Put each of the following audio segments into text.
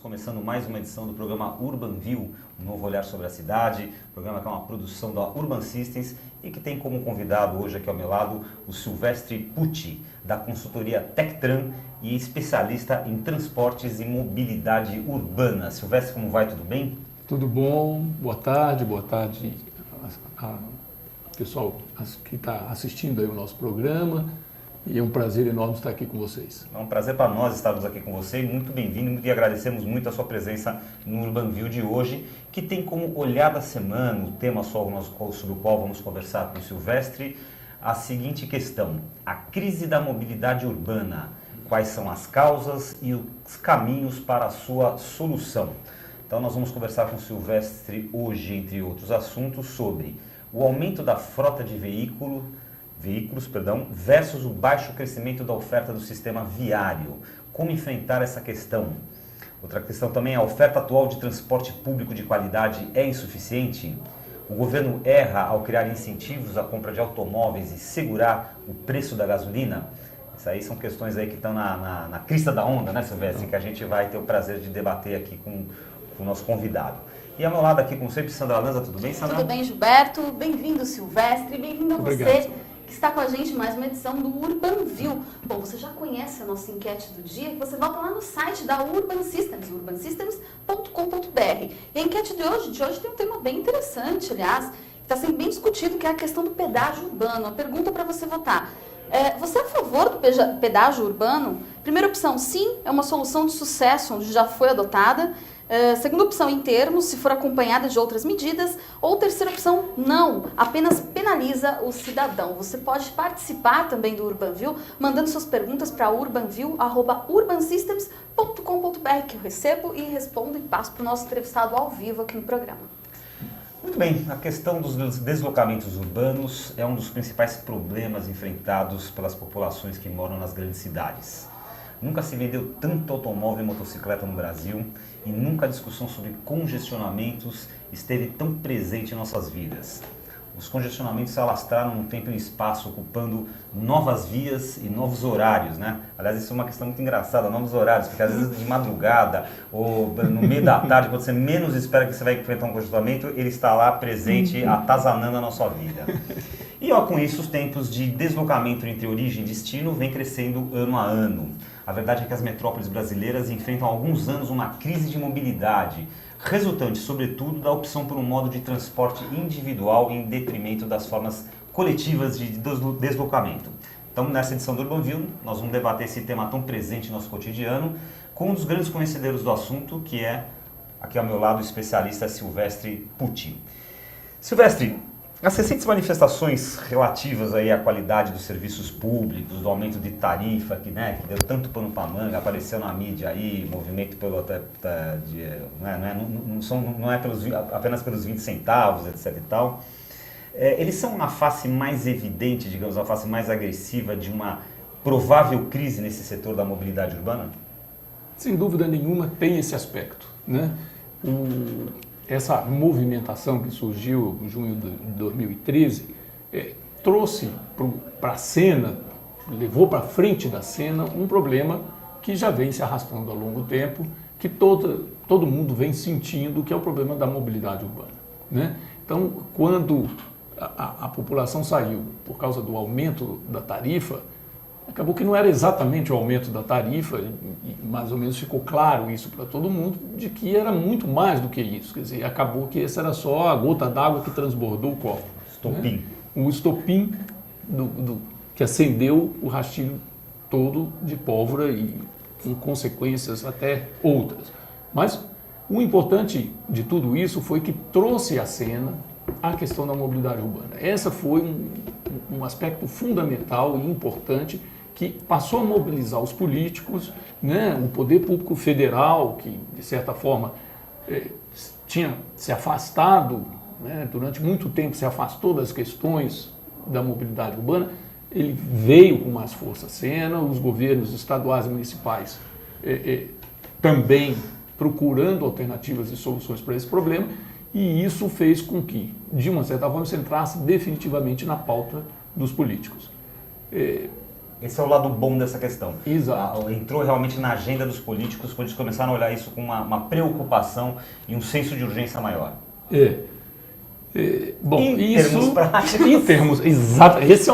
começando mais uma edição do programa Urban View, um novo olhar sobre a cidade, programa que é uma produção da Urban Systems e que tem como convidado hoje aqui ao meu lado o Silvestre Pucci, da consultoria Tectran e especialista em transportes e mobilidade urbana. Silvestre, como vai? Tudo bem? Tudo bom, boa tarde a pessoal que está assistindo aí o nosso programa. E é um prazer enorme estar aqui com vocês. É um prazer para nós estarmos aqui com você, muito bem-vindo e agradecemos muito a sua presença no Urban View de hoje, que tem como olhar da semana, o tema sobre o qual vamos conversar com o Silvestre, a seguinte questão: a crise da mobilidade urbana, quais são as causas e os caminhos para a sua solução. Então nós vamos conversar com o Silvestre hoje, entre outros assuntos, sobre o aumento da frota de veículos versus o baixo crescimento da oferta do sistema viário. Como enfrentar essa questão? Outra questão também é: a oferta atual de transporte público de qualidade é insuficiente? O governo erra ao criar incentivos à compra de automóveis e segurar o preço da gasolina? Essas aí são questões aí que estão na crista da onda, né, Silvestre? Que a gente vai ter o prazer de debater aqui com o nosso convidado. E ao meu lado aqui, como sempre, Sandra Lanza. Tudo bem, Sandra? Tudo bem, Gilberto. Bem-vindo, Silvestre. Bem-vindo a você que está com a gente em mais uma edição do Urban View. Bom, você já conhece a nossa enquete do dia, você volta lá no site da Urban Systems, urbansystems.com.br. E a enquete de hoje tem um tema bem interessante, aliás, que está sendo bem discutido, que é a questão do pedágio urbano. A pergunta para você votar: você é a favor do pedágio urbano? Primeira opção, sim, é uma solução de sucesso, onde já foi adotada. Segunda opção, em termos, se for acompanhada de outras medidas. Ou terceira opção, não, apenas penaliza o cidadão. Você pode participar também do Urban View, mandando suas perguntas para urbanview@urbansystems.com.br, que eu recebo e respondo e passo para o nosso entrevistado ao vivo aqui no programa. Muito bem, a questão dos deslocamentos urbanos é um dos principais problemas enfrentados pelas populações que moram nas grandes cidades. Nunca se vendeu tanto automóvel e motocicleta no Brasil e nunca a discussão sobre congestionamentos esteve tão presente em nossas vidas. Os congestionamentos se alastraram no tempo e no espaço, ocupando novas vias e novos horários, né? Aliás, isso é uma questão muito engraçada, novos horários, porque às vezes de madrugada ou no meio da tarde, quando você menos espera que você vai enfrentar um congestionamento, ele está lá presente, atazanando a nossa vida. E com isso, os tempos de deslocamento entre origem e destino vem crescendo ano a ano. A verdade é que as metrópoles brasileiras enfrentam há alguns anos uma crise de mobilidade, resultante, sobretudo, da opção por um modo de transporte individual em detrimento das formas coletivas de deslocamento. Então, nessa edição do Urban View, nós vamos debater esse tema tão presente no nosso cotidiano com um dos grandes conhecedores do assunto, que é, aqui ao meu lado, o especialista Silvestre Pucci. Silvestre, as recentes manifestações relativas aí à qualidade dos serviços públicos, do aumento de tarifa, que deu tanto pano para manga, apareceu na mídia aí, movimento não é apenas pelos 20 centavos, etc. e tal, eles são uma face mais evidente, digamos, uma face mais agressiva de uma provável crise nesse setor da mobilidade urbana? Sem dúvida nenhuma tem esse aspecto, né? Essa movimentação que surgiu em junho de 2013 trouxe para a cena, levou para frente da cena um problema que já vem se arrastando há longo tempo, que todo mundo vem sentindo, que é o problema da mobilidade urbana, né? Então, quando a população saiu por causa do aumento da tarifa, acabou que não era exatamente o aumento da tarifa, e mais ou menos ficou claro isso para todo mundo, de que era muito mais do que isso. Quer dizer, acabou que essa era só a gota d'água que transbordou o copo. Estopim. Né? O estopim que acendeu o rastilho todo de pólvora e com consequências até outras. Mas o importante de tudo isso foi que trouxe à cena a questão da mobilidade urbana. Essa foi um aspecto fundamental e importante que passou a mobilizar os políticos, né, o poder público federal, que de certa forma tinha se afastado, né, durante muito tempo se afastou das questões da mobilidade urbana. Ele veio com mais força à cena, os governos estaduais e municipais também procurando alternativas e soluções para esse problema, e isso fez com que, de uma certa forma, se entrasse definitivamente na pauta dos políticos. Esse é o lado bom dessa questão. Exato. Entrou realmente na agenda dos políticos, os políticos começaram a olhar isso com uma preocupação e um senso de urgência maior. Bom, em isso, termos práticos. Em termos, exato, esse é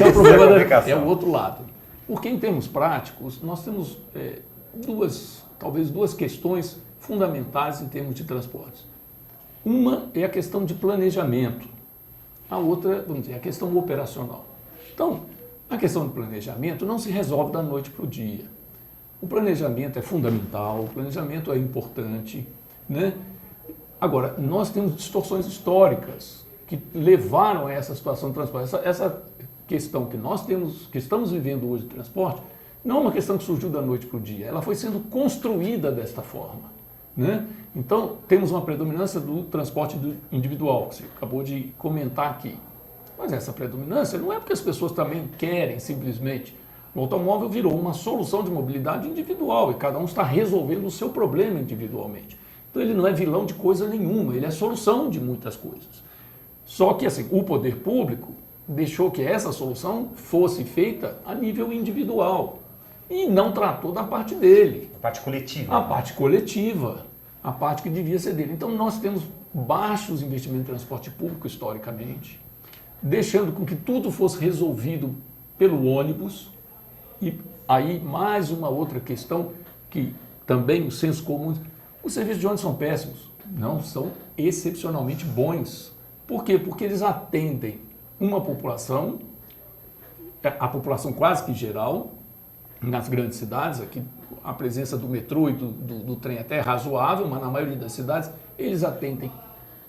o problema, complicação. é o outro lado. Porque em termos práticos, nós temos talvez duas questões fundamentais em termos de transportes. Uma é a questão de planejamento, a outra, vamos dizer, é a questão operacional. Então, a questão de planejamento não se resolve da noite para o dia. O planejamento é fundamental, o planejamento é importante, né? Agora, nós temos distorções históricas que levaram a essa situação de transporte. Essa questão que estamos vivendo hoje de transporte, não é uma questão que surgiu da noite para o dia, ela foi sendo construída desta forma, né? Então, temos uma predominância do transporte individual, que você acabou de comentar aqui. Mas essa predominância não é porque as pessoas também querem simplesmente. O automóvel virou uma solução de mobilidade individual e cada um está resolvendo o seu problema individualmente. Então ele não é vilão de coisa nenhuma, ele é solução de muitas coisas. Só que assim, o poder público deixou que essa solução fosse feita a nível individual e não tratou da parte dele. A parte coletiva. A parte coletiva, a parte que devia ser dele. Então nós temos baixos investimentos em transporte público historicamente, deixando com que tudo fosse resolvido pelo ônibus. E aí mais uma outra questão que também o senso comum, os serviços de ônibus são péssimos, não, são excepcionalmente bons. Por quê? Porque eles atendem uma população, a população quase que geral, nas grandes cidades, aqui a presença do metrô e do trem até é razoável, mas na maioria das cidades eles atendem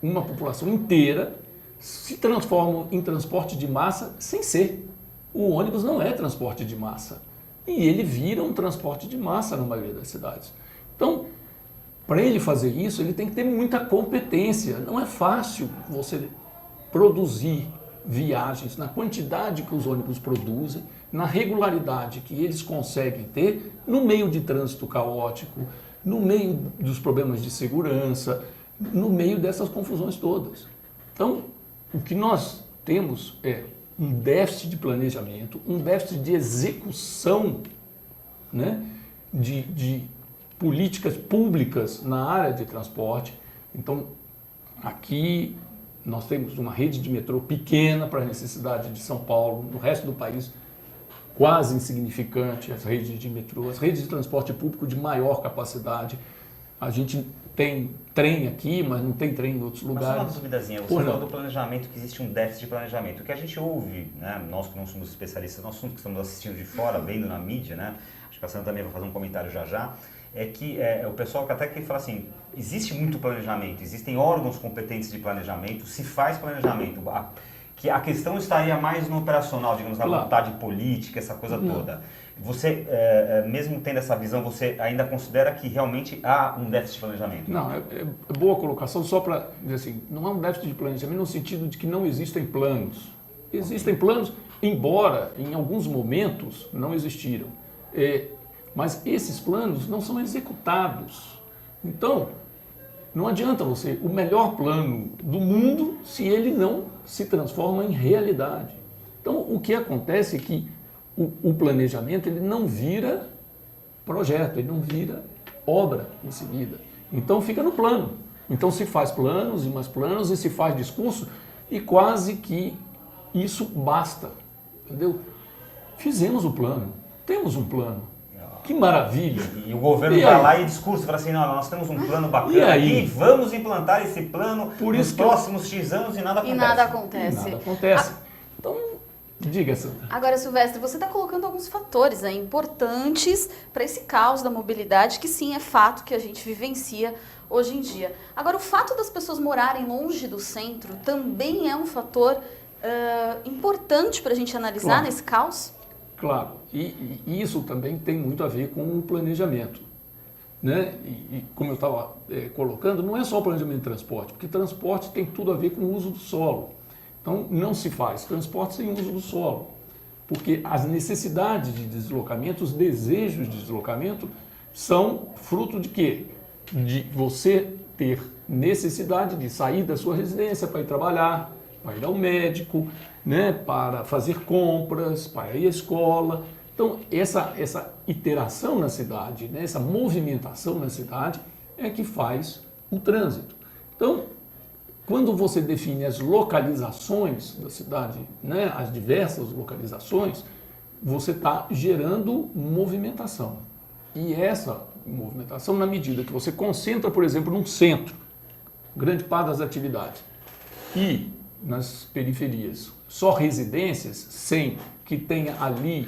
uma população inteira, se transformam em transporte de massa sem ser. O ônibus não é transporte de massa e ele vira um transporte de massa na maioria das cidades. Então, para ele fazer isso, ele tem que ter muita competência. Não é fácil você produzir viagens na quantidade que os ônibus produzem, na regularidade que eles conseguem ter, no meio de trânsito caótico, no meio dos problemas de segurança, no meio dessas confusões todas. Então, o que nós temos é um déficit de planejamento, um déficit de execução, né, de políticas públicas na área de transporte. Então, aqui nós temos uma rede de metrô pequena para a necessidade de São Paulo, no resto do país quase insignificante as redes de metrô, as redes de transporte público de maior capacidade. A gente tem trem aqui, mas não tem trem em outros lugares. Mas uma duvidazinha, você falou do planejamento, que existe um déficit de planejamento. O que a gente ouve, né, nós que não somos especialistas no assunto, que estamos assistindo de fora, vendo na mídia, né, acho que a Sandra também vai fazer um comentário já, é que o pessoal que até que fala assim, existe muito planejamento, existem órgãos competentes de planejamento, se faz planejamento, que a questão estaria mais no operacional, digamos, na vontade política, essa coisa toda. Você, mesmo tendo essa visão, você ainda considera que realmente há um déficit de planejamento? Não, é boa colocação, só para dizer assim, não há um déficit de planejamento no sentido de que não existem planos. Existem planos, embora em alguns momentos não existiram. Mas esses planos não são executados. Então, não adianta você, o melhor plano do mundo, se ele não se transforma em realidade. Então, o que acontece é que o planejamento ele não vira projeto, ele não vira obra em seguida. Então, fica no plano. Então, se faz planos e mais planos e se faz discurso e quase que isso basta. Entendeu? Fizemos o plano, temos um plano. Que maravilha! E o governo vai lá e discursa, fala assim, não, nós temos um plano bacana aqui, vamos implantar esse plano nos próximos X anos e nada acontece. E nada acontece. E nada acontece. Então, diga, Sandra. Agora, Silvestre, você está colocando alguns fatores importantes para esse caos da mobilidade, que sim, é fato que a gente vivencia hoje em dia. Agora, o fato das pessoas morarem longe do centro também é um fator importante para a gente analisar nesse caos? Claro, e isso também tem muito a ver com o planejamento, né? E como eu estava colocando, não é só o planejamento de transporte, porque transporte tem tudo a ver com o uso do solo. Então, não se faz transporte sem uso do solo, porque as necessidades de deslocamento, os desejos de deslocamento são fruto de quê? De você ter necessidade de sair da sua residência para ir trabalhar, para ir ao médico, né, para fazer compras, para ir à escola. Então, essa iteração na cidade, né, essa movimentação na cidade é que faz o trânsito. Então, quando você define as localizações da cidade, né, as diversas localizações, você está gerando movimentação. E essa movimentação, na medida que você concentra, por exemplo, num centro, grande parte das atividades, e nas periferias, só residências, sem que tenha ali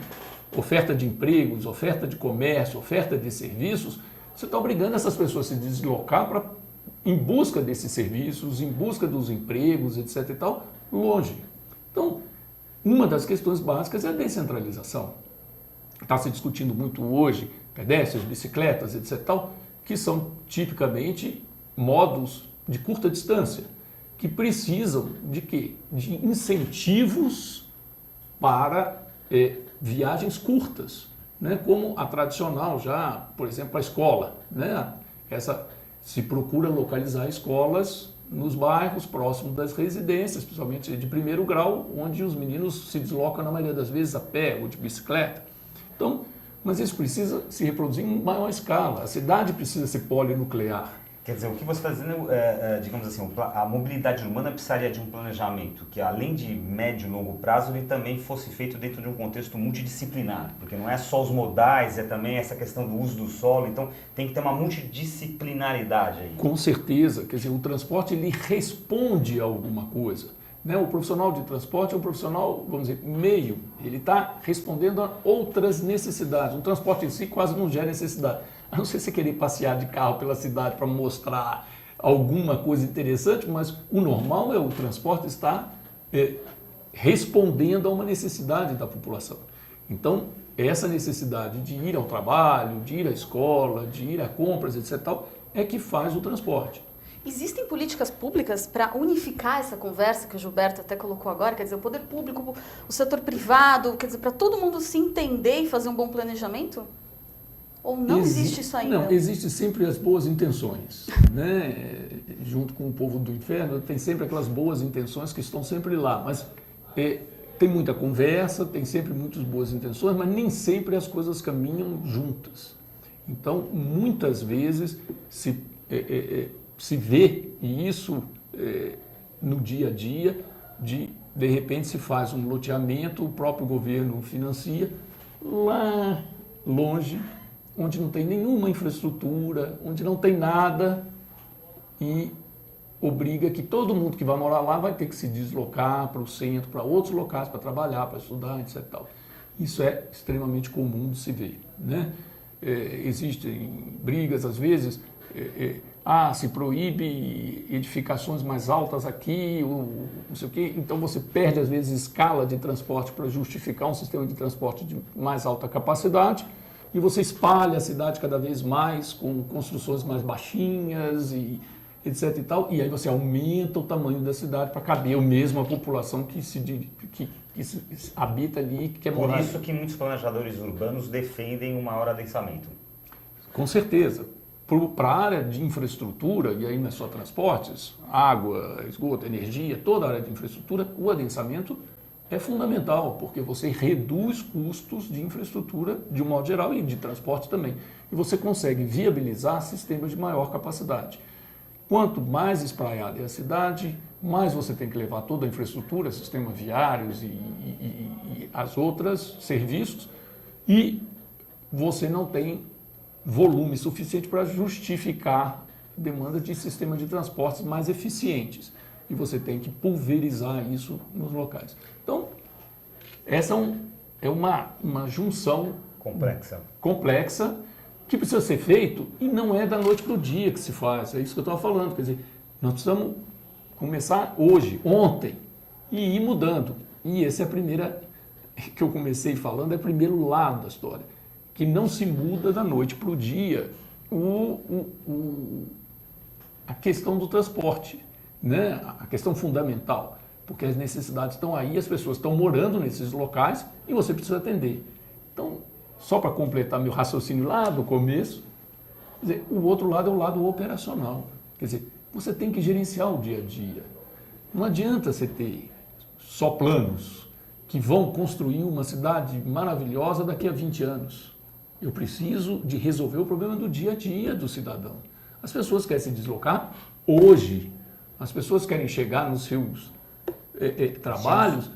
oferta de empregos, oferta de comércio, oferta de serviços, você está obrigando essas pessoas a se deslocar em busca desses serviços, em busca dos empregos, etc. e tal, longe. Então, uma das questões básicas é a descentralização. Está se discutindo muito hoje pedestres, bicicletas, etc. e tal, que são tipicamente modos de curta distância, que precisam de quê? De incentivos para viagens curtas, né? Como a tradicional já, por exemplo, a escola, né? Se procura localizar escolas nos bairros próximos das residências, principalmente de primeiro grau, onde os meninos se deslocam na maioria das vezes a pé ou de bicicleta. Então, mas isso precisa se reproduzir em maior escala. A cidade precisa ser polinuclear. Quer dizer, o que você está dizendo, digamos assim, a mobilidade urbana precisaria de um planejamento que, além de médio e longo prazo, ele também fosse feito dentro de um contexto multidisciplinar, porque não é só os modais, é também essa questão do uso do solo, então tem que ter uma multidisciplinaridade aí. Com certeza, quer dizer, o transporte ele responde a alguma coisa, né? O profissional de transporte é um profissional, vamos dizer, meio, ele está respondendo a outras necessidades. O transporte em si quase não gera necessidade. A não ser se você querer passear de carro pela cidade para mostrar alguma coisa interessante, mas o normal é o transporte estar respondendo a uma necessidade da população. Então, essa necessidade de ir ao trabalho, de ir à escola, de ir a compras, etc., tal, é que faz o transporte. Existem políticas públicas para unificar essa conversa que o Gilberto até colocou agora, quer dizer, o poder público, o setor privado, quer dizer, para todo mundo se entender e fazer um bom planejamento? Ou não existe isso ainda? Não, existe sempre as boas intenções, né? Junto com o povo do inferno, tem sempre aquelas boas intenções que estão sempre lá, mas tem muita conversa, tem sempre muitas boas intenções, mas nem sempre as coisas caminham juntas. Então, muitas vezes se vê, e isso no dia a dia, de repente se faz um loteamento, o próprio governo financia, lá longe, onde não tem nenhuma infraestrutura, onde não tem nada, e obriga que todo mundo que vai morar lá vai ter que se deslocar para o centro, para outros locais, para trabalhar, para estudar, etc. Tal. Isso é extremamente comum de se ver, né? Existem brigas, às vezes, se proíbe edificações mais altas aqui, ou não sei o quê, então você perde, às vezes, escala de transporte para justificar um sistema de transporte de mais alta capacidade, e você espalha a cidade cada vez mais com construções mais baixinhas e etc e tal, e aí você aumenta o tamanho da cidade para caber a mesma população que habita ali, que quer morar. Por isso que muitos planejadores urbanos defendem um maior adensamento. Com certeza. Para a área de infraestrutura, e aí não é só transportes, água, esgoto, energia, toda a área de infraestrutura, o adensamento é fundamental, porque você reduz custos de infraestrutura de um modo geral e de transporte também. E você consegue viabilizar sistemas de maior capacidade. Quanto mais espraiada é a cidade, mais você tem que levar toda a infraestrutura, sistemas viários e as outras serviços, e você não tem volume suficiente para justificar demanda de sistemas de transportes mais eficientes. E você tem que pulverizar isso nos locais. Então, essa é uma junção complexa que precisa ser feito e não é da noite para o dia que se faz. É isso que eu estava falando. Quer dizer, nós precisamos começar hoje, ontem, e ir mudando. E essa é a primeira que eu comecei falando, é o primeiro lado da história, que não se muda da noite para o dia a questão do transporte, né? A questão fundamental, porque as necessidades estão aí, as pessoas estão morando nesses locais e você precisa atender. Então, só para completar meu raciocínio lá do começo, quer dizer, o outro lado é o lado operacional. Quer dizer, você tem que gerenciar o dia a dia. Não adianta você ter só planos que vão construir uma cidade maravilhosa daqui a 20 anos. Eu preciso de resolver o problema do dia a dia do cidadão. As pessoas querem se deslocar hoje, as pessoas querem chegar nos seus trabalhos,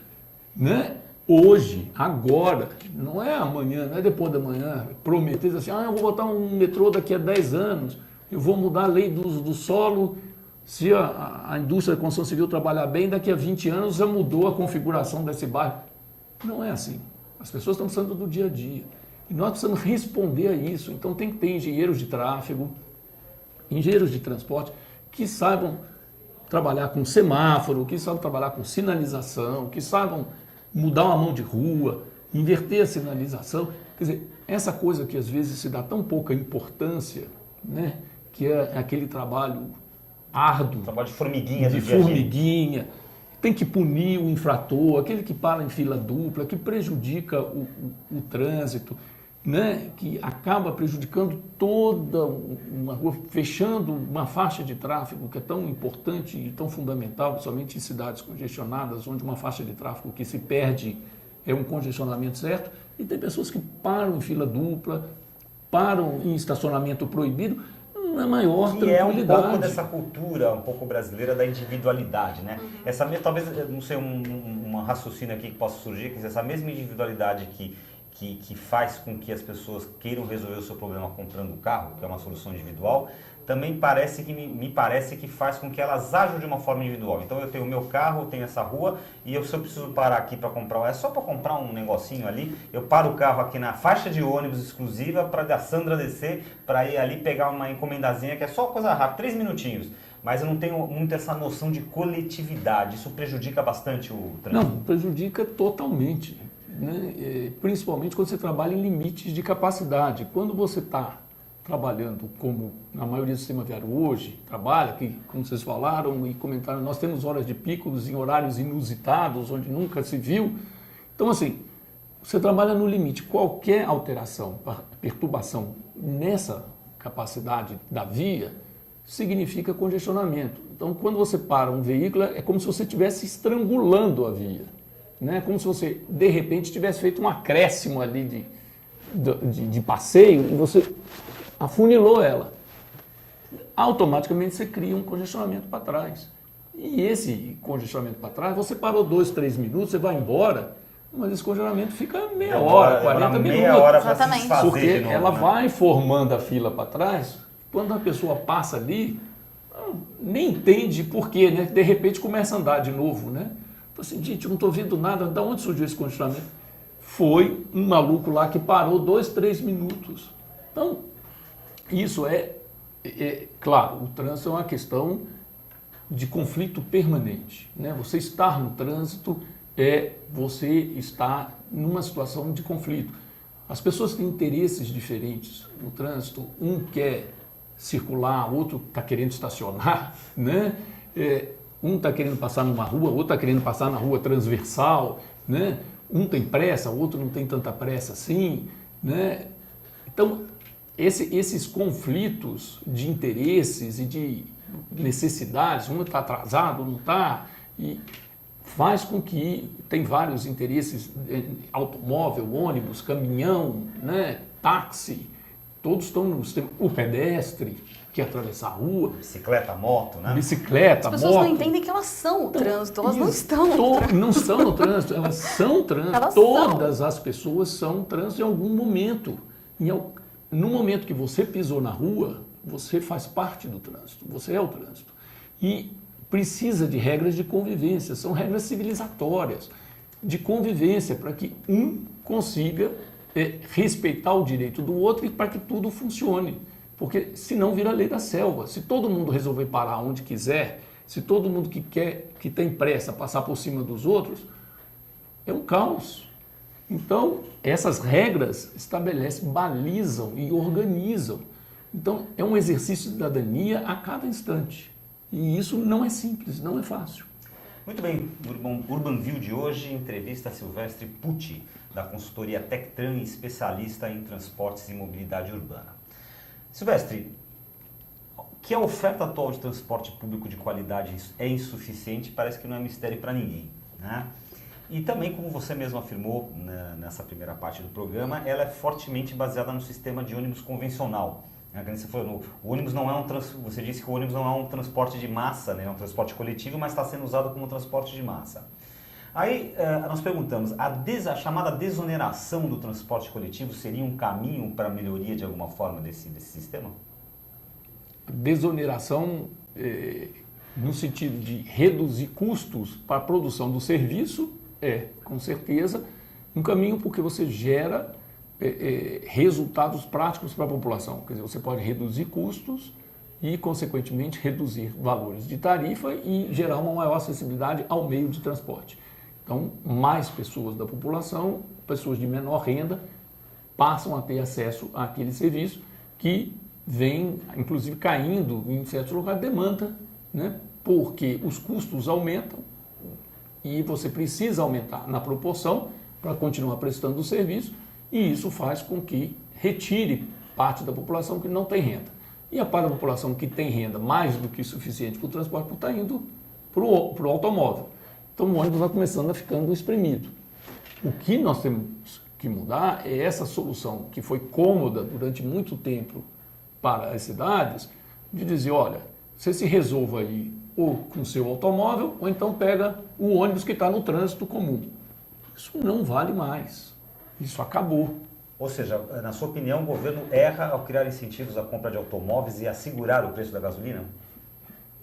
né? Hoje, agora, não é amanhã, não é depois da manhã, prometer assim, eu vou botar um metrô daqui a 10 anos, eu vou mudar a lei do solo, se a indústria da construção civil trabalhar bem, daqui a 20 anos já mudou a configuração desse bairro. Não é assim. As pessoas estão precisando do dia a dia. E nós precisamos responder a isso. Então tem que ter engenheiros de tráfego, engenheiros de transporte, que saibam trabalhar com semáforo, que saibam trabalhar com sinalização, que saibam mudar uma mão de rua, inverter a sinalização. Quer dizer, essa coisa que às vezes se dá tão pouca importância, né, que é aquele trabalho árduo. Trabalho de formiguinha do de dia a dia. formiguinha. Tem que punir o infrator, aquele que para em fila dupla, que prejudica o trânsito, né, que acaba prejudicando toda uma rua, fechando uma faixa de tráfego que é tão importante e tão fundamental, principalmente em cidades congestionadas, onde uma faixa de tráfego que se perde é um congestionamento certo, e tem pessoas que param em fila dupla, param em estacionamento proibido, na maior tranquilidade. É um pouco dessa cultura, um pouco brasileira, da individualidade, né? Essa mesma, talvez, não sei, um raciocínio aqui que possa surgir, que essa mesma individualidade que faz com que as pessoas queiram resolver o seu problema comprando o carro, que é uma solução individual, também me parece que faz com que elas ajam de uma forma individual. Então eu tenho o meu carro, eu tenho essa rua, e se eu preciso parar aqui para comprar, é só para comprar um negocinho ali, eu paro o carro aqui na faixa de ônibus exclusiva para a Sandra descer, para ir ali pegar uma encomendazinha, que é só coisa rápida, 3 minutinhos. Mas eu não tenho muito essa noção de coletividade. Isso prejudica bastante o trânsito? Não, prejudica totalmente, né? Principalmente quando você trabalha em limites de capacidade. Quando você está trabalhando, como na maioria do sistema viário hoje trabalha, que, como vocês falaram e comentaram, nós temos horas de picos em horários inusitados, onde nunca se viu. Então, assim, você trabalha no limite. Qualquer alteração, perturbação nessa capacidade da via, significa congestionamento. Então, quando você para um veículo, é como se você estivesse estrangulando a via, né? Como se você, de repente, tivesse feito um acréscimo ali de passeio e você afunilou ela. Automaticamente você cria um congestionamento para trás. E esse congestionamento para trás, você parou 2, 3 minutos, você vai embora, mas esse congestionamento fica meia hora, 40 minutos. Meia hora para se desfazer. Porque de novo, ela né? vai formando a fila para trás, quando a pessoa passa ali, nem entende por quê, né? De repente começa a andar de novo, né? Então, assim, gente, eu não estou vendo nada, de onde surgiu esse congestionamento? Foi um maluco lá que parou 2, 3 minutos. Então, isso claro, o trânsito é uma questão de conflito permanente, né? Você estar no trânsito você estar numa situação de conflito. As pessoas têm interesses diferentes no trânsito, um quer circular, outro está querendo estacionar, né? Um está querendo passar numa rua, outro está querendo passar na rua transversal, né? Um tem pressa, o outro não tem tanta pressa assim, né? Então, esses conflitos de interesses e de necessidades, um está atrasado, não está, e faz com que tem vários interesses, automóvel, ônibus, caminhão, né? Táxi, todos estão no sistema, o pedestre, que atravessar a rua. Bicicleta, moto, né? Bicicleta, moto. As pessoas não entendem que elas são o trânsito, elas não estão no trânsito. Não estão no trânsito, elas são trânsito. Elas Todas as pessoas são trânsito em algum momento. No momento que você pisou na rua, você faz parte do trânsito, você é o trânsito. E precisa de regras de convivência, são regras civilizatórias, de convivência, para que um consiga respeitar o direito do outro e para que tudo funcione. Porque senão vira a lei da selva. Se todo mundo resolver parar onde quiser, se todo mundo que tem pressa passar por cima dos outros, é um caos. Então, essas regras estabelecem, balizam e organizam. Então, é um exercício de cidadania a cada instante. E isso não é simples, não é fácil. Muito bem, Urban View de hoje, entrevista a Silvestre Pucci, da consultoria Tectran, especialista em transportes e mobilidade urbana. Silvestre, que a oferta atual de transporte público de qualidade é insuficiente, parece que não é mistério para ninguém, né? E também, como você mesmo afirmou, né, nessa primeira parte do programa, ela é fortemente baseada no sistema de ônibus convencional. Você falou, o ônibus não é você disse que o ônibus não é um transporte de massa, né, é um transporte coletivo, mas está sendo usado como transporte de massa. Aí nós perguntamos, a chamada desoneração do transporte coletivo seria um caminho para a melhoria de alguma forma desse sistema? Desoneração no sentido de reduzir custos para a produção do serviço com certeza, um caminho porque você gera resultados práticos para a população. Quer dizer, você pode reduzir custos e, consequentemente, reduzir valores de tarifa e gerar uma maior acessibilidade ao meio de transporte. Então, mais pessoas da população, pessoas de menor renda, passam a ter acesso àquele serviço que vem, inclusive, caindo em certos lugares, demanda, né? Porque os custos aumentam e você precisa aumentar na proporção para continuar prestando o serviço, e isso faz com que retire parte da população que não tem renda. E a parte da população que tem renda mais do que suficiente para o transporte está indo para o automóvel. Então o ônibus vai começando a ficando espremido. O que nós temos que mudar é essa solução que foi cômoda durante muito tempo para as cidades, de dizer, olha, você se resolva aí ou com o seu automóvel, ou então pega o ônibus que está no trânsito comum. Isso não vale mais. Isso acabou. Ou seja, na sua opinião, o governo erra ao criar incentivos à compra de automóveis e a segurar o preço da gasolina?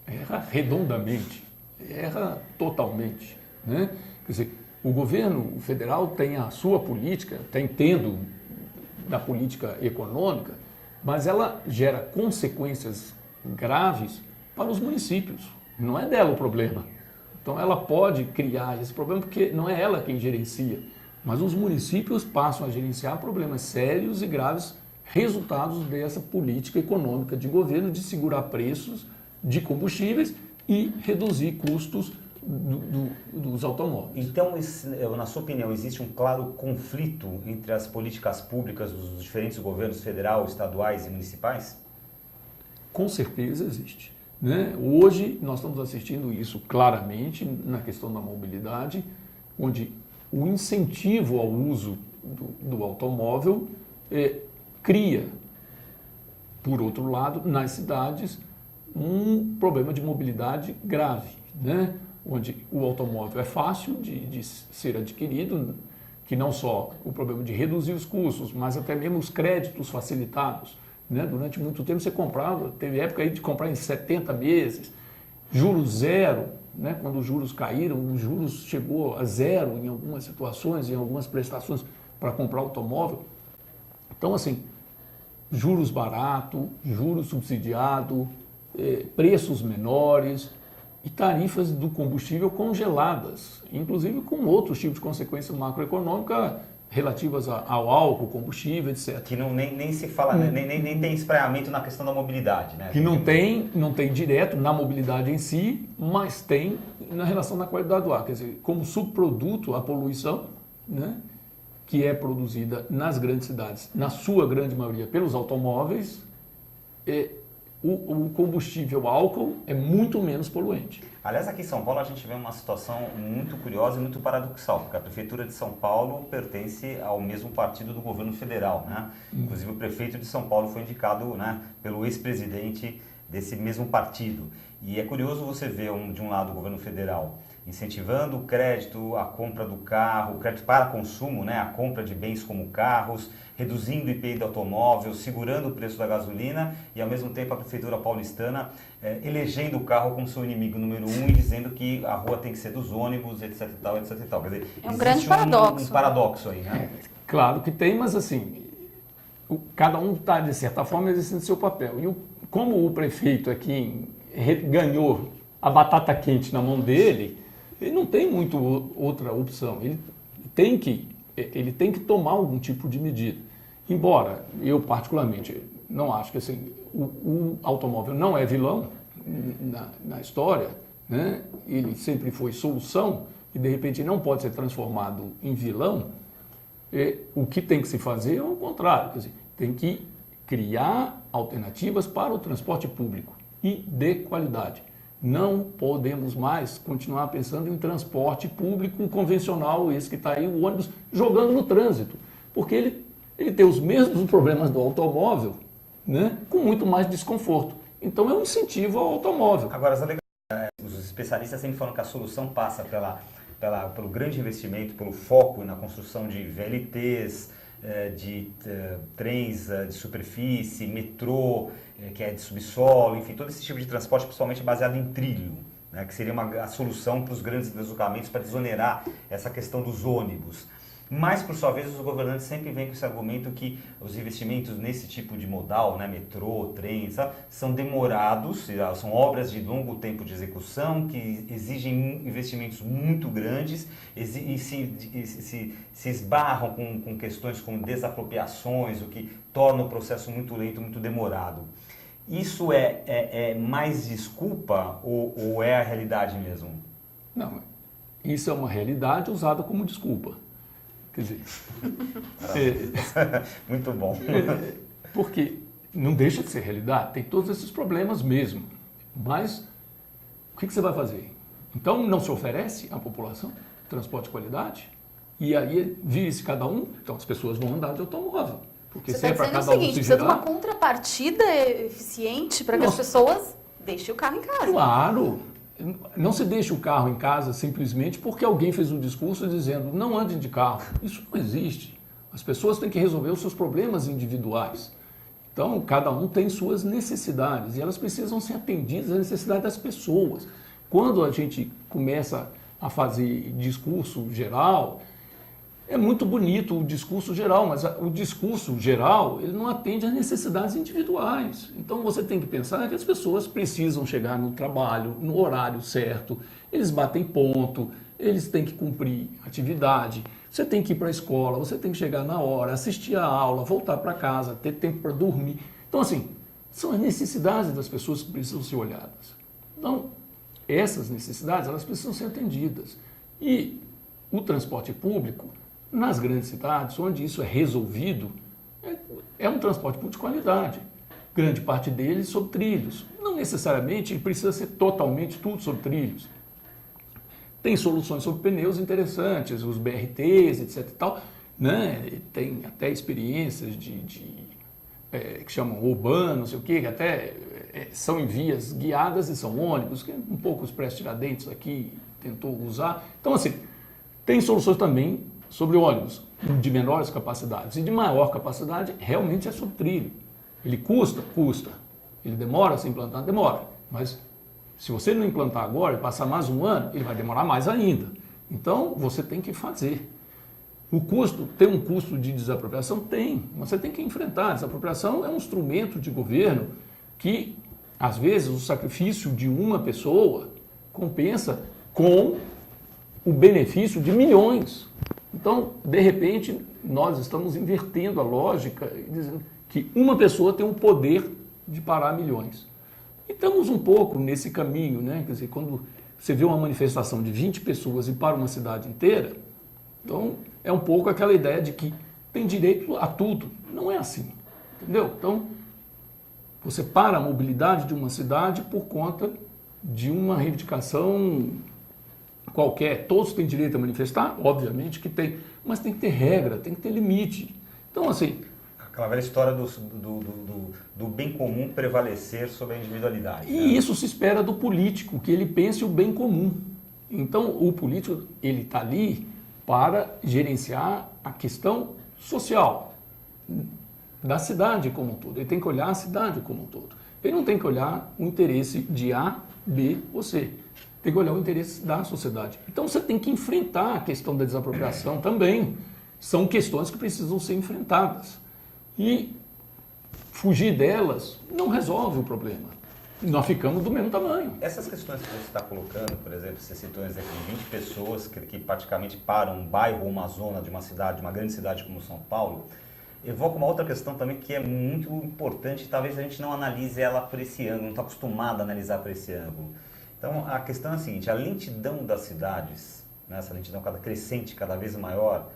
Erra redondamente. Erra totalmente, né? Quer dizer, o governo federal tem a sua política, está entendendo da política econômica, mas ela gera consequências graves para os municípios. Não é dela o problema. Então ela pode criar esse problema porque não é ela quem gerencia, mas os municípios passam a gerenciar problemas sérios e graves resultados dessa política econômica de governo de segurar preços de combustíveis e reduzir custos dos automóveis. Então, na sua opinião, existe um claro conflito entre as políticas públicas dos diferentes governos federal, estaduais e municipais? Com certeza existe, né? Hoje nós estamos assistindo isso claramente na questão da mobilidade, onde o incentivo ao uso do automóvel cria, por outro lado, nas cidades, um problema de mobilidade grave, né? Onde o automóvel é fácil de ser adquirido, que não só o problema de reduzir os custos, mas até mesmo os créditos facilitados, né? Durante muito tempo você comprava, teve época aí de comprar em 70 meses, juros zero, né? Quando os juros caíram, os juros chegou a zero em algumas situações, em algumas prestações para comprar automóvel. Então, assim, juros barato, juros subsidiado, preços menores e tarifas do combustível congeladas, inclusive com outros tipos de consequência macroeconômica relativas ao álcool, combustível, etc. Que nem se fala, nem tem espraiamento na questão da mobilidade, né? Que não tem direto na mobilidade em si, mas tem na relação da qualidade do ar. Quer dizer, como subproduto, a poluição, né, que é produzida nas grandes cidades, na sua grande maioria pelos automóveis, o combustível álcool é muito menos poluente. Aliás, aqui em São Paulo a gente vê uma situação muito curiosa e muito paradoxal, porque a Prefeitura de São Paulo pertence ao mesmo partido do governo federal, né? Inclusive o prefeito de São Paulo foi indicado, né, pelo ex-presidente desse mesmo partido. E é curioso você ver, de um lado, o governo federal incentivando o crédito, a compra do carro, o crédito para consumo, né, a compra de bens como carros, reduzindo o IPI do automóvel, segurando o preço da gasolina e, ao mesmo tempo, a Prefeitura paulistana elegendo o carro como seu inimigo número 1 e dizendo que a rua tem que ser dos ônibus, etc e tal, etc e tal. Quer dizer, é um grande paradoxo. Um paradoxo aí, né? Claro que tem, mas assim, cada um está, de certa forma, exercendo seu papel. E como o prefeito aqui ganhou a batata quente na mão dele, ele não tem muito outra opção. Ele tem que tomar algum tipo de medida. Embora eu, particularmente, não acho que assim, o automóvel não é vilão na história, né? Ele sempre foi solução e, de repente, não pode ser transformado em vilão. O que tem que se fazer é o contrário. Quer dizer, tem que criar alternativas para o transporte público e de qualidade. Não podemos mais continuar pensando em transporte público convencional, esse que está aí, o ônibus, jogando no trânsito, porque ele tem os mesmos problemas do automóvel, né, com muito mais desconforto. Então é um incentivo ao automóvel. Agora, os especialistas sempre falam que a solução passa pelo grande investimento, pelo foco na construção de VLTs, de trens de superfície, metrô, que é de subsolo, enfim, todo esse tipo de transporte, principalmente baseado em trilho, né, que seria a solução para os grandes deslocamentos, para desonerar essa questão dos ônibus. Mas, por sua vez, os governantes sempre vêm com esse argumento que os investimentos nesse tipo de modal, né, metrô, trem, sabe, são demorados, são obras de longo tempo de execução, que exigem investimentos muito grandes e se esbarram com questões como desapropriações, o que torna o processo muito lento, muito demorado. Isso é mais desculpa ou é a realidade mesmo? Não, isso é uma realidade usada como desculpa. Quer dizer, muito bom. Porque não deixa de ser realidade, tem todos esses problemas mesmo. Mas o que você vai fazer? Então não se oferece à população transporte de qualidade? E aí vire-se cada um, então as pessoas vão andar de automóvel. Porque você se é está para dizendo cada o seguinte, um se precisa de girar, uma contrapartida eficiente para que as pessoas deixem o carro em casa. Claro. Não se deixa o carro em casa simplesmente porque alguém fez um discurso dizendo não andem de carro. Isso não existe. As pessoas têm que resolver os seus problemas individuais. Então, cada um tem suas necessidades e elas precisam ser atendidas às necessidades das pessoas. Quando a gente começa a fazer discurso geral, é muito bonito o discurso geral, mas o discurso geral ele não atende às necessidades individuais. Então você tem que pensar que as pessoas precisam chegar no trabalho, no horário certo, eles batem ponto, eles têm que cumprir atividade, você tem que ir para a escola, você tem que chegar na hora, assistir a aula, voltar para casa, ter tempo para dormir. Então assim, são as necessidades das pessoas que precisam ser olhadas. Então, essas necessidades elas precisam ser atendidas. E o transporte público, nas grandes cidades, onde isso é resolvido, é um transporte público de qualidade. Grande parte dele sobre trilhos. Não necessariamente precisa ser totalmente tudo sobre trilhos. Tem soluções sobre pneus interessantes, os BRTs, etc. e tal, né? Tem até experiências que chamam urbanos, não sei o quê, que até são em vias guiadas e são ônibus, que um pouco os Expresso Tiradentes aqui tentou usar. Então, assim, tem soluções também sobre ônibus de menores capacidades e de maior capacidade, realmente é sobre trilho. Ele custa? Custa. Ele demora a se implantar? Demora. Mas se você não implantar agora e passar mais um ano, ele vai demorar mais ainda. Então, você tem que fazer. O custo, tem um custo de desapropriação? Tem. Mas você tem que enfrentar. A desapropriação é um instrumento de governo que, às vezes, o sacrifício de uma pessoa compensa com o benefício de milhões. Então, de repente, nós estamos invertendo a lógica, dizendo que uma pessoa tem o poder de parar milhões. E estamos um pouco nesse caminho, né? Quer dizer, quando você vê uma manifestação de 20 pessoas e para uma cidade inteira, então é um pouco aquela ideia de que tem direito a tudo. Não é assim, entendeu? Então, você para a mobilidade de uma cidade por conta de uma reivindicação qualquer. Todos têm direito a manifestar? Obviamente que tem, mas tem que ter regra, tem que ter limite. Então, assim... Aquela velha história do bem comum prevalecer sobre a individualidade. E isso se espera do político, que ele pense o bem comum. Então, o político, ele está ali para gerenciar a questão social da cidade como um todo. Ele tem que olhar a cidade como um todo. Ele não tem que olhar o interesse de A, B ou C. Tem que olhar o interesse da sociedade. Então, você tem que enfrentar a questão da desapropriação também. São questões que precisam ser enfrentadas. E fugir delas não resolve o problema. Nós ficamos do mesmo tamanho. Essas questões que você está colocando, por exemplo, você citou um exemplo de 20 pessoas que praticamente param um bairro ou uma zona de uma cidade, uma grande cidade como São Paulo, evoca uma outra questão também que é muito importante, talvez a gente não analise ela por esse ângulo, não está acostumado a analisar por esse ângulo. Então, a questão é a seguinte, a lentidão das cidades, né, essa lentidão crescente, cada vez maior,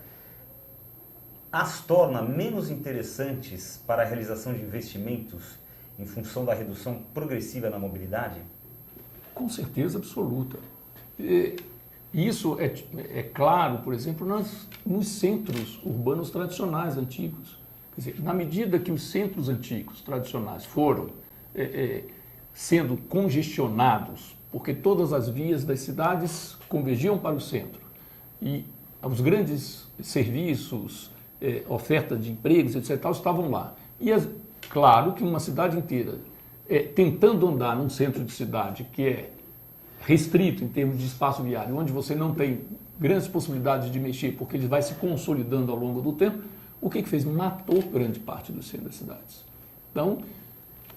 as torna menos interessantes para a realização de investimentos em função da redução progressiva na mobilidade? Com certeza absoluta. Isso é claro, por exemplo, nos centros urbanos tradicionais antigos. Quer dizer, na medida que os centros antigos tradicionais foram sendo congestionados, porque todas as vias das cidades convergiam para o centro, e os grandes serviços, oferta de empregos, etc., estavam lá. E claro que uma cidade inteira tentando andar num centro de cidade que é restrito em termos de espaço viário, onde você não tem grandes possibilidades de mexer, porque ele vai se consolidando ao longo do tempo, o que fez? Matou grande parte dos centros das cidades. Então,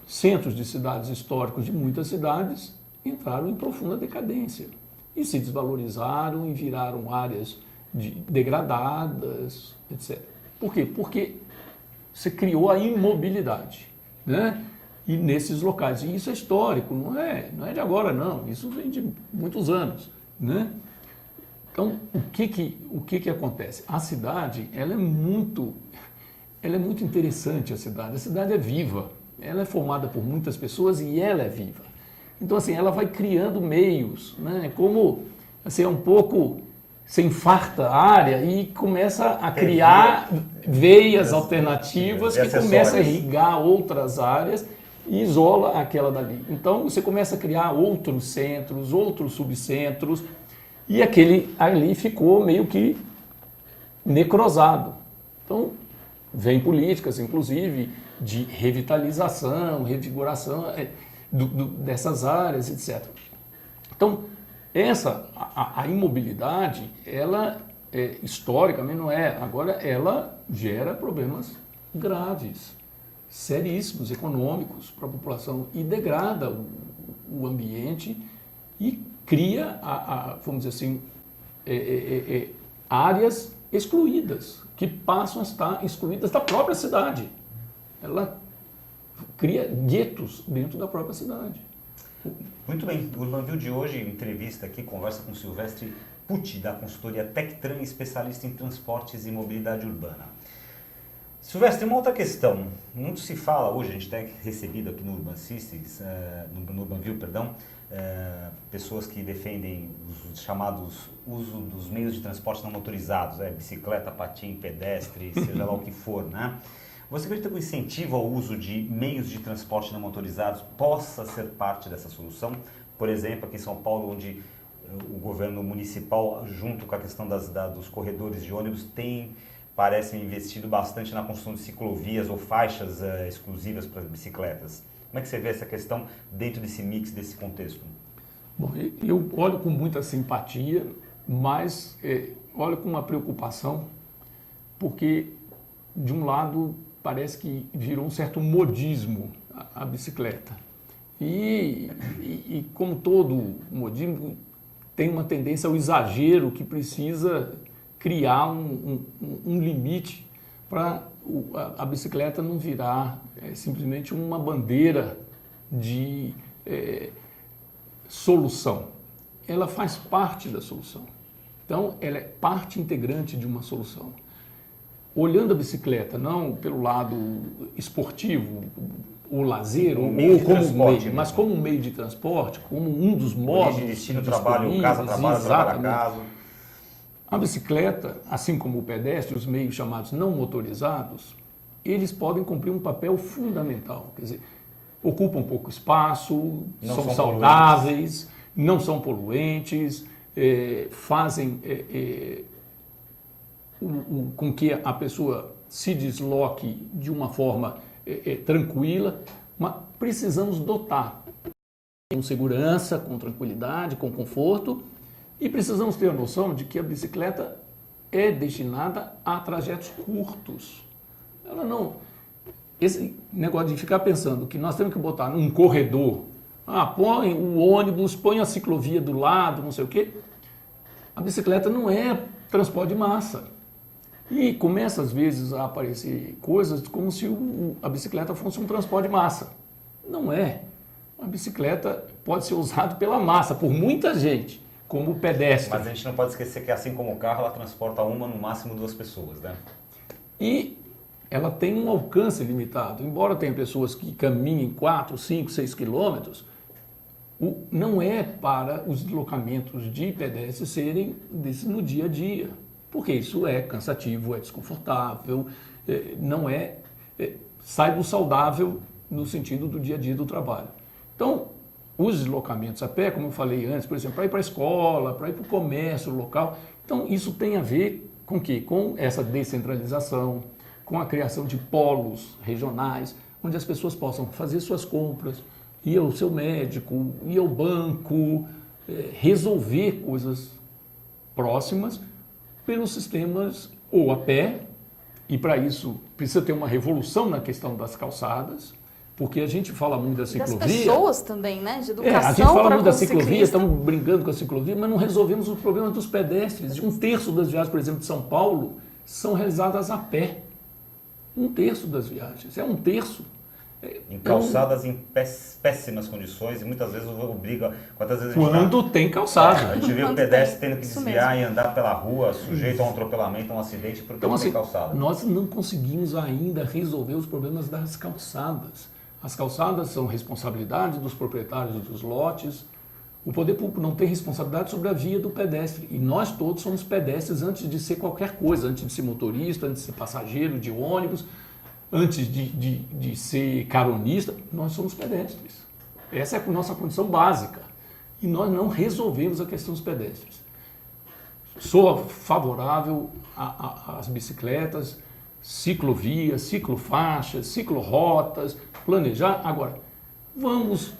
centros de cidades históricos de muitas cidades entraram em profunda decadência e se desvalorizaram e viraram áreas degradadas, etc. Por quê? Porque você criou a imobilidade, né? E nesses locais, e isso é histórico, não é de agora não, isso vem de muitos anos, né? Então, o que acontece? A cidade, ela é muito interessante, a cidade é viva, ela é formada por muitas pessoas e ela é viva. Então, assim, ela vai criando meios, né? Como, assim, é um pouco, você infarta a área e começa a criar veias alternativas que começam a irrigar outras áreas e isola aquela dali. Então, você começa a criar outros centros, outros subcentros, e aquele ali ficou meio que necrosado. Então, vem políticas, inclusive, de revitalização, revigoração dessas áreas, etc. Então, a imobilidade, ela historicamente não é, agora ela gera problemas graves, seríssimos, econômicos para a população e degrada o ambiente e cria, vamos dizer assim, áreas excluídas, que passam a estar excluídas da própria cidade. Ela cria guetos dentro da própria cidade. Muito bem, o Urbanville de hoje, entrevista aqui, conversa com Silvestre Pucci, da consultoria Tectran, especialista em transportes e mobilidade urbana. Silvestre, uma outra questão, muito se fala hoje, a gente tem recebido aqui no Urban Systems, no Urbanville, pessoas que defendem os chamados uso dos meios de transporte não motorizados, bicicleta, patim, pedestre, seja lá o que for, né? Você acredita que o incentivo ao uso de meios de transporte não motorizados possa ser parte dessa solução? Por exemplo, aqui em São Paulo, onde o governo municipal, junto com a questão dos corredores de ônibus, parece investido bastante na construção de ciclovias ou faixas exclusivas para as bicicletas. Como é que você vê essa questão dentro desse mix, desse contexto? Bom, eu olho com muita simpatia, mas olho com uma preocupação, porque, de um lado, parece que virou um certo modismo a bicicleta. E como todo modismo, tem uma tendência ao exagero que precisa criar um limite para a bicicleta não virar simplesmente uma bandeira de solução. Ela faz parte da solução. Então, ela é parte integrante de uma solução. Olhando a bicicleta, não pelo lado esportivo, o lazer, ou como meio, mas como um meio de transporte, como um dos modos de destino, trabalho, casa, trabalho, trabalho, casa. A bicicleta, assim como o pedestre, os meios chamados não motorizados, eles podem cumprir um papel fundamental. Quer dizer, ocupam pouco espaço, são saudáveis, não são poluentes, fazem com que a pessoa se desloque de uma forma tranquila, mas precisamos dotar com segurança, com tranquilidade, com conforto, e precisamos ter a noção de que a bicicleta é destinada a trajetos curtos. Ela não... Esse negócio de ficar pensando que nós temos que botar num corredor, põe o ônibus, põe a ciclovia do lado, não sei o quê. A bicicleta não é transporte de massa. E começa, às vezes, a aparecer coisas como se a bicicleta fosse um transporte de massa. Não é. A bicicleta pode ser usada pela massa, por muita gente, como o pedestre. Mas a gente não pode esquecer que, assim como o carro, ela transporta uma, no máximo 2 pessoas, né? E ela tem um alcance limitado. Embora tenha pessoas que caminhem 4, 5, 6 quilômetros, não é para os deslocamentos de pedestres serem no dia a dia, porque isso é cansativo, é desconfortável, não sai do saudável no sentido do dia a dia do trabalho. Então, os deslocamentos a pé, como eu falei antes, por exemplo, para ir para a escola, para ir para o comércio local, então isso tem a ver com o quê? Com essa descentralização, com a criação de polos regionais, onde as pessoas possam fazer suas compras, ir ao seu médico, ir ao banco, resolver coisas próximas pelos sistemas ou a pé, e para isso precisa ter uma revolução na questão das calçadas, porque a gente fala muito da ciclovia. Das pessoas também, né? De educação. A gente fala muito da ciclovia, ciclista. estamos brincando com a ciclovia, mas não resolvemos os problemas dos pedestres. 1/3 das viagens, por exemplo, de São Paulo, são realizadas a pé. 1/3 das viagens. É 1/3. Em calçadas em péssimas condições e muitas vezes obriga. Quando tem calçada. A gente vê o pedestre tendo que desviar e andar pela rua, sujeito a um atropelamento, a um acidente, porque Então, não assim, tem calçada. nós não conseguimos ainda resolver os problemas das calçadas. As calçadas são responsabilidade dos proprietários dos lotes. O poder público não tem responsabilidade sobre a via do pedestre. E nós todos somos pedestres antes de ser qualquer coisa, antes de ser motorista, antes de ser passageiro de ônibus, antes de ser caronista, nós somos pedestres. Essa é a nossa condição básica. E nós não resolvemos a questão dos pedestres. Sou favorável às bicicletas, ciclovias, ciclofaixas, ciclorotas, planejar. Agora, vamos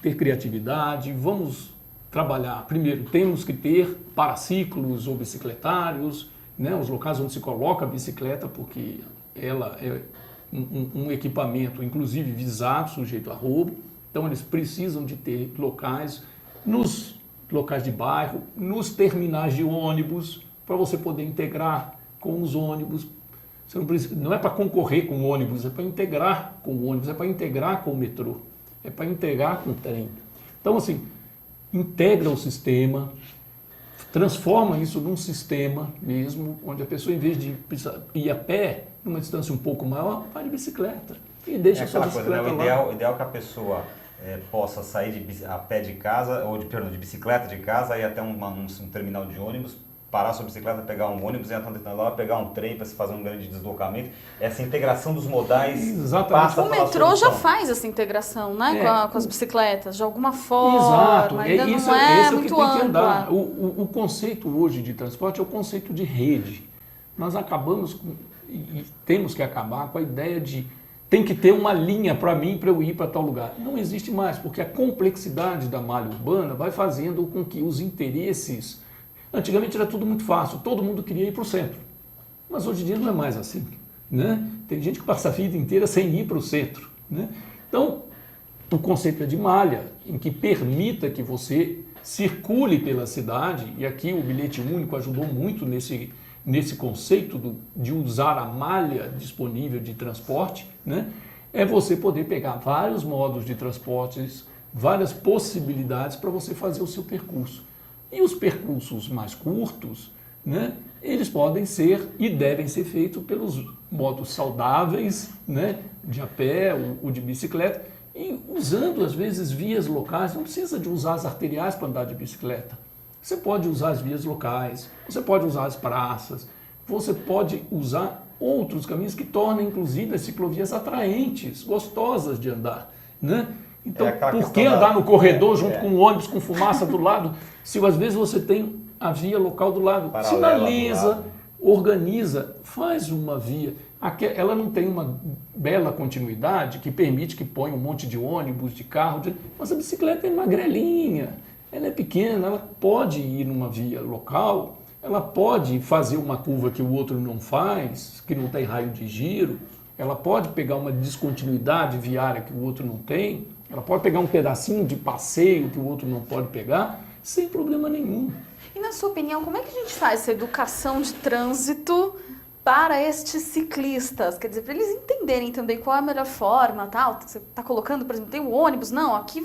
ter criatividade, vamos trabalhar. Primeiro, temos que ter paraciclos ou bicicletários, né, os locais onde se coloca a bicicleta, porque ela é um equipamento, inclusive visado, sujeito a roubo. Então, eles precisam de ter locais, nos locais de bairro, nos terminais de ônibus, para você poder integrar com os ônibus. Você não é para concorrer com o ônibus, é para integrar com o ônibus, é para integrar com o metrô, é para integrar com o trem. Então, assim, integra o sistema, transforma isso num sistema mesmo, onde a pessoa, em vez de ir a pé, numa distância um pouco maior, vai de bicicleta. E deixa a sua bicicleta coisa, né? lá. O ideal é que a pessoa possa sair a pé de casa, ou de bicicleta de casa, ir até um terminal de ônibus, parar sua bicicleta, pegar um ônibus, entrar lá, pegar um trem para se fazer um grande deslocamento. Essa integração dos modais. Exatamente. Passa O pela metrô solução. já faz essa integração, né, com as bicicletas, de alguma forma. Exato, Ainda isso não é o que muito tem que ampla. andar. O conceito hoje de transporte é o conceito de rede. Nós acabamos e temos que acabar com a ideia de tem que ter uma linha para mim para eu ir para tal lugar. Não existe mais, porque a complexidade da malha urbana vai fazendo com que os interesses... Antigamente era tudo muito fácil, todo mundo queria ir para o centro. Mas hoje em dia não é mais assim, né? Tem gente que passa a vida inteira sem ir para o centro, né? Então, o conceito é de malha, em que permita que você circule pela cidade, e aqui o bilhete único ajudou muito nesse conceito de usar a malha disponível de transporte, né? É você poder pegar vários modos de transportes, várias possibilidades para você fazer o seu percurso. E os percursos mais curtos, né, eles podem ser e devem ser feitos pelos modos saudáveis, né, de a pé ou de bicicleta, e usando às vezes vias locais. Não precisa de usar as arteriais para andar de bicicleta. Você pode usar as vias locais, você pode usar as praças, você pode usar outros caminhos que tornem inclusive as ciclovias atraentes, gostosas de andar, né? Então, por que andar no corredor junto com um ônibus com fumaça do lado, se às vezes você tem a via local do lado? Sinaliza, organiza, faz uma via. Ela não tem uma bela continuidade que permite que ponha um monte de ônibus, de carro, mas a bicicleta é magrelinha, ela é pequena, ela pode ir numa via local, ela pode fazer uma curva que o outro não faz, que não tem raio de giro, ela pode pegar uma descontinuidade viária que o outro não tem, ela pode pegar um pedacinho de passeio que o outro não pode pegar, sem problema nenhum. E na sua opinião, como é que a gente faz essa educação de trânsito para estes ciclistas? Quer dizer, para eles entenderem também qual é a melhor forma, tal. Você está colocando, por exemplo, tem o ônibus, não, aqui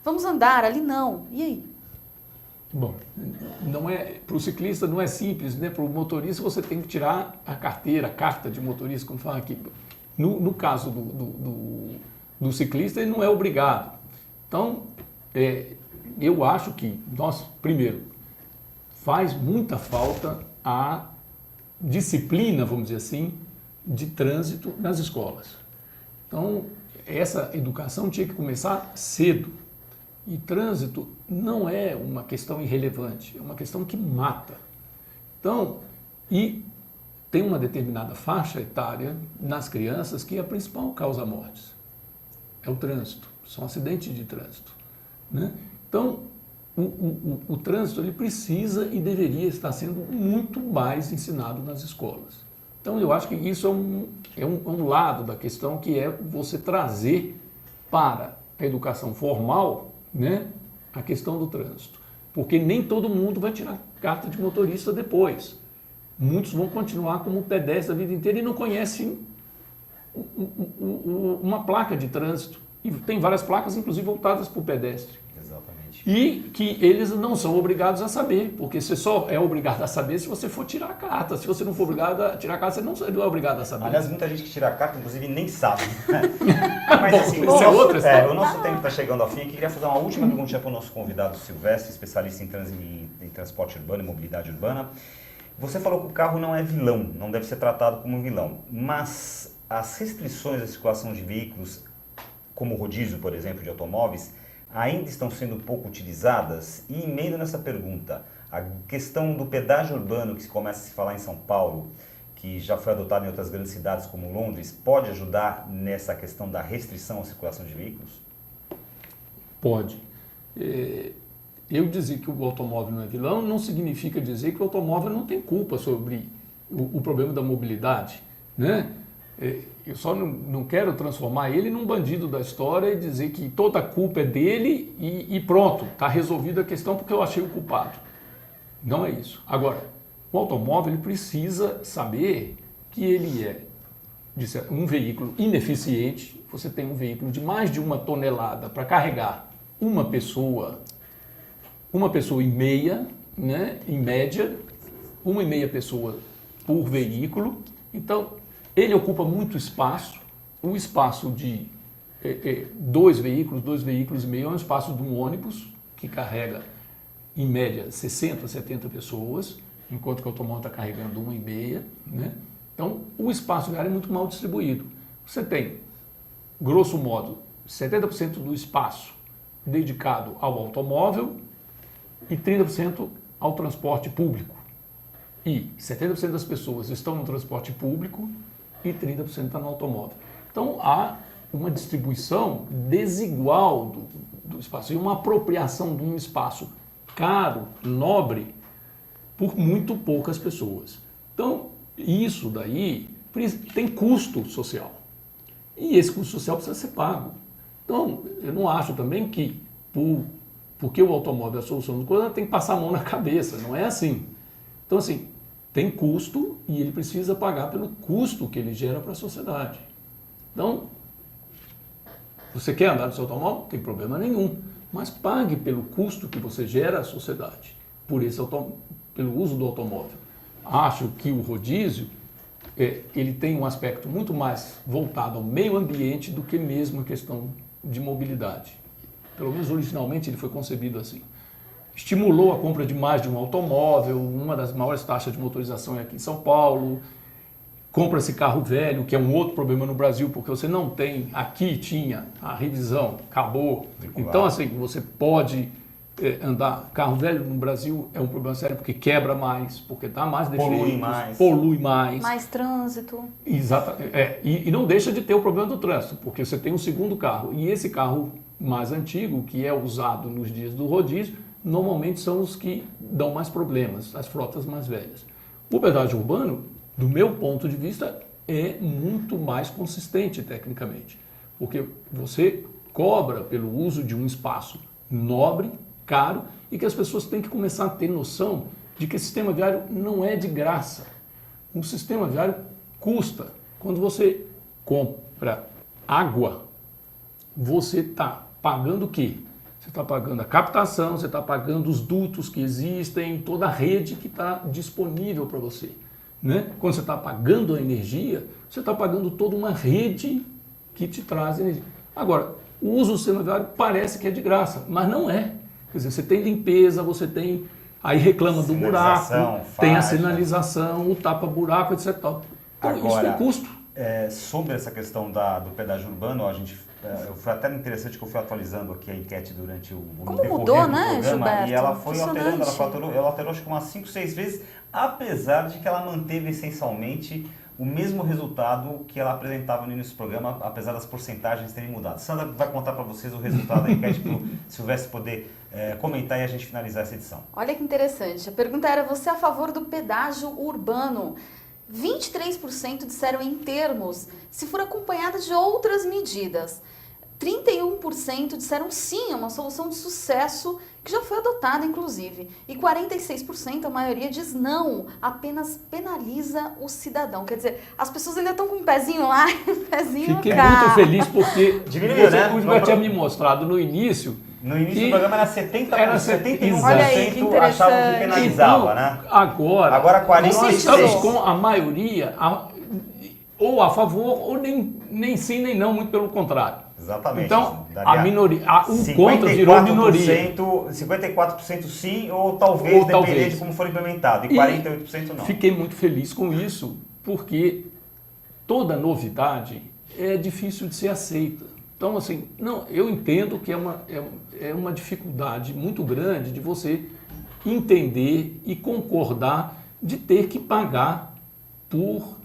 vamos andar, ali não. E aí? Bom, não é, para o ciclista não é simples, né? Para o motorista você tem que tirar a carteira, a carta de motorista, como fala aqui. No caso do ciclista, ele não é obrigado. Então, eu acho que primeiro, faz muita falta a disciplina, vamos dizer assim, de trânsito nas escolas. Então, essa educação tinha que começar cedo. E trânsito não é uma questão irrelevante, é uma questão que mata. Então, e tem uma determinada faixa etária nas crianças que é a principal causa mortes. É o trânsito, são acidentes de trânsito, né? Então, o trânsito ele precisa e deveria estar sendo muito mais ensinado nas escolas. Então, eu acho que isso é um lado da questão, que é você trazer para a educação formal, né, a questão do trânsito. Porque nem todo mundo vai tirar carta de motorista depois. Muitos vão continuar como pedestre a vida inteira e não conhecem uma placa de trânsito. E tem várias placas, inclusive, voltadas para o pedestre. Exatamente. E que eles não são obrigados a saber, porque você só é obrigado a saber se você for tirar a carta. Se você não for obrigado a tirar a carta, você não é obrigado a saber. Aliás, muita gente que tira a carta, inclusive, nem sabe. Mas Bom, assim, isso é outra história. O nosso tempo está chegando ao fim aqui. Queria fazer uma última pergunta para o nosso convidado Silvestre, especialista em transporte urbano e mobilidade urbana. Você falou que o carro não é vilão, não deve ser tratado como um vilão, mas as restrições à circulação de veículos, como o rodízio, por exemplo, de automóveis, ainda estão sendo pouco utilizadas? E emendo nessa pergunta, a questão do pedágio urbano que se começa a se falar em São Paulo, que já foi adotado em outras grandes cidades como Londres, pode ajudar nessa questão da restrição à circulação de veículos? Pode. Eu dizer que o automóvel não é vilão não significa dizer que o automóvel não tem culpa sobre o problema da mobilidade, né? Eu só não quero transformar ele num bandido da história e dizer que toda a culpa é dele e pronto, está resolvida a questão porque eu achei o culpado. Não é isso. Agora, o automóvel ele precisa saber que ele é um veículo ineficiente. Você tem um veículo de mais de 1 tonelada para carregar uma pessoa e meia, né, em média, 1,5 pessoa por veículo. Então, ele ocupa muito espaço. O espaço de 2 veículos e meio é um espaço de um ônibus que carrega, em média, 60, 70 pessoas, enquanto que o automóvel está carregando 1,5, né? Então, o espaço viário é muito mal distribuído. Você tem, grosso modo, 70% do espaço dedicado ao automóvel e 30% ao transporte público. E 70% das pessoas estão no transporte público e 30% está no automóvel. Então, há uma distribuição desigual do espaço e uma apropriação de um espaço caro, nobre, por muito poucas pessoas. Então, isso daí tem custo social. E esse custo social precisa ser pago. Então, eu não acho também que, porque o automóvel é a solução do coisa, tem que passar a mão na cabeça. Não é assim. Então, assim, tem custo e ele precisa pagar pelo custo que ele gera para a sociedade. Então, você quer andar no seu automóvel? Não tem problema nenhum. Mas pague pelo custo que você gera à sociedade, pelo uso do automóvel. Acho que o rodízio ele tem um aspecto muito mais voltado ao meio ambiente do que mesmo a questão de mobilidade. Pelo menos originalmente ele foi concebido assim. Estimulou a compra de mais de um automóvel, uma das maiores taxas de motorização é aqui em São Paulo. Compra-se carro velho, que é um outro problema no Brasil, porque você não tem, aqui tinha a revisão, acabou. Então, assim, você pode andar, carro velho no Brasil é um problema sério, porque quebra mais, porque dá mais defeitos, polui mais. Mais trânsito. Exatamente. E não deixa de ter o problema do trânsito, porque você tem um segundo carro, e esse carro mais antigo, que é usado nos dias do rodízio, normalmente são os que dão mais problemas, as frotas mais velhas. O pedágio urbano, do meu ponto de vista, é muito mais consistente tecnicamente, porque você cobra pelo uso de um espaço nobre, caro, e que as pessoas têm que começar a ter noção de que o sistema viário não é de graça. O sistema viário custa. Quando você compra água, você está pagando o quê? Você está pagando a captação, você está pagando os dutos que existem, toda a rede que está disponível para você. Né? Quando você está pagando a energia, você está pagando toda uma rede que te traz energia. Agora, o uso do sistema viário parece que é de graça, mas não é. Quer dizer, você tem limpeza, você tem... Aí reclama do buraco, tem a sinalização, o tapa-buraco, etc. Então, agora, isso tem custo. Sobre essa questão do pedágio urbano, foi até interessante que eu fui atualizando aqui a enquete durante o Como decorrer mudou, do né, programa, Gilberto? e ela foi alterando, Impressionante. ela alterou acho que umas 5, 6 vezes, apesar de que ela manteve essencialmente o mesmo resultado que ela apresentava no início do programa, apesar das porcentagens terem mudado. Sandra vai contar para vocês o resultado da enquete para o Silvestre poder comentar e a gente finalizar essa edição. Olha que interessante. A pergunta era: você é a favor do pedágio urbano? 23% disseram em termos, se for acompanhada de outras medidas. 31% disseram sim, é uma solução de sucesso que já foi adotada, inclusive. E 46%, a maioria, diz não, apenas penaliza o cidadão. Quer dizer, as pessoas ainda estão com um pezinho lá e um pezinho Fiquei cá. muito feliz porque Diminuiu, né? o Gilberto tinha me mostrado no início. No início do programa era 70%, era 71% Olha aí, que achavam que penalizava, então, né? Agora 46%. nós estamos com a maioria ou a favor, ou nem sim, nem não, muito pelo contrário. Exatamente. Então, a minoria, o contra virou minoria. 54% sim, ou talvez, dependendo de como for implementado, e 48% não. Fiquei muito feliz com isso, porque toda novidade é difícil de ser aceita. Então, assim, eu entendo que é uma dificuldade muito grande de você entender e concordar de ter que pagar por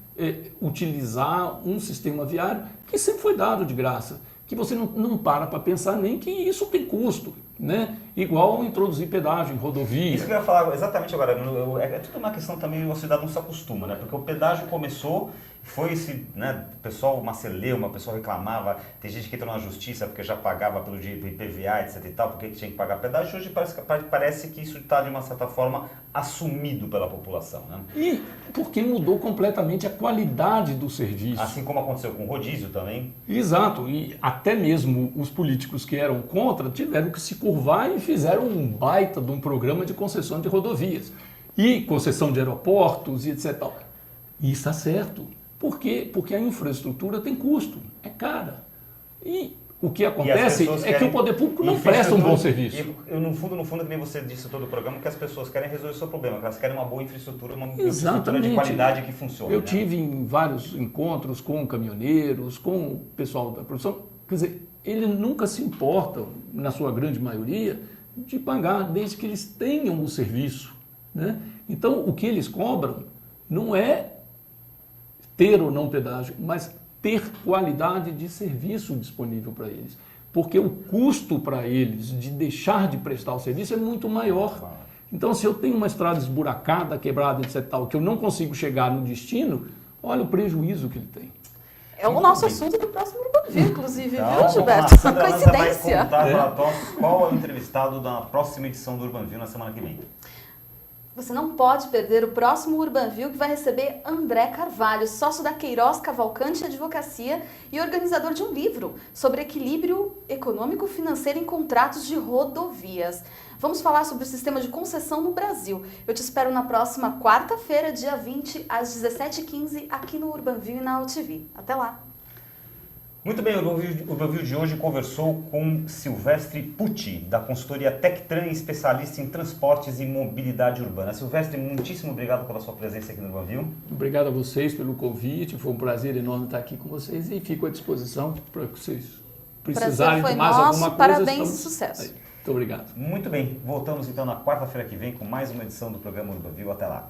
utilizar um sistema viário que sempre foi dado de graça, que você não para pensar nem que isso tem custo, né? Igual introduzir pedágio em rodovia. Isso que eu ia falar exatamente agora, é tudo uma questão também, o cidadão se acostuma, né? Porque o pedágio começou, foi esse, né, o pessoal, uma celeuma, o pessoal reclamava, tem gente que entrou na justiça porque já pagava pelo IPVA, etc e tal, porque tinha que pagar pedágio. Hoje parece que isso está, de uma certa forma, assumido pela população, né? E porque mudou completamente a qualidade do serviço. Assim como aconteceu com o rodízio também. Exato, e até mesmo os políticos que eram contra tiveram que se curvar e fizeram um baita de um programa de concessão de rodovias e concessão de aeroportos e etc. E está certo. Por quê? Porque a infraestrutura tem custo, é cara. E o que acontece é que o poder público não presta um bom serviço. E no fundo, que nem você disse todo o programa, que as pessoas querem resolver o seu problema, que elas querem uma boa infraestrutura, uma infraestrutura de qualidade que funcione. Eu tive em vários encontros com caminhoneiros, com o pessoal da produção, quer dizer, eles nunca se importam, na sua grande maioria, de pagar desde que eles tenham o serviço, né? Então, o que eles cobram não é ter ou não pedágio, mas ter qualidade de serviço disponível para eles. Porque o custo para eles de deixar de prestar o serviço é muito maior. Então, se eu tenho uma estrada esburacada, quebrada, etc., tal, que eu não consigo chegar no destino, olha o prejuízo que ele tem. É o nosso assunto do próximo Urbanview, inclusive, Então, viu, Gilberto? Essa coincidência. Vai contar para nós qual é o entrevistado da próxima edição do Urbanview na semana que vem. Você não pode perder o próximo Urbanview, que vai receber André Carvalho, sócio da Queiroz Cavalcante Advocacia e organizador de um livro sobre equilíbrio econômico-financeiro em contratos de rodovias. Vamos falar sobre o sistema de concessão no Brasil. Eu te espero na próxima quarta-feira, dia 20, às 17h15, aqui no Urbanview e na UTV. Até lá! Muito bem, o Urbanview de hoje conversou com Silvestre Pucci, da consultoria Tectran, especialista em transportes e mobilidade urbana. Silvestre, muitíssimo obrigado pela sua presença aqui no Urbanview. Obrigado a vocês pelo convite, foi um prazer enorme estar aqui com vocês e fico à disposição para que vocês precisarem de mais alguma coisa. Parabéns e sucesso. Aí. Muito obrigado. Muito bem, voltamos então na quarta-feira que vem com mais uma edição do programa Urbanview. Até lá.